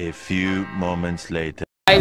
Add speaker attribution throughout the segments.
Speaker 1: A few moments later.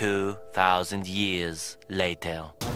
Speaker 1: 2000 years later.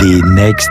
Speaker 1: The next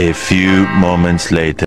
Speaker 1: A few moments later.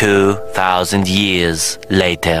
Speaker 1: 2000 years later.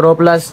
Speaker 2: Pro Plus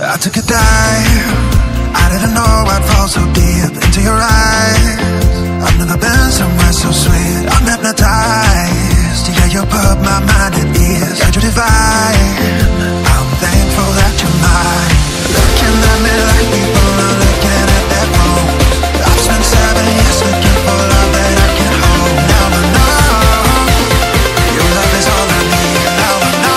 Speaker 3: I took a dive, I didn't know I'd fall so deep into your eyes. I've never been somewhere so sweet, I'm hypnotized. Yeah, you put my mind at ease, yeah, you're divine. I'm thankful that you're mine. Looking at me like people are looking at their phone. I've spent 7 years looking for love that I can hold. Now I know your love is all I need. Now I know.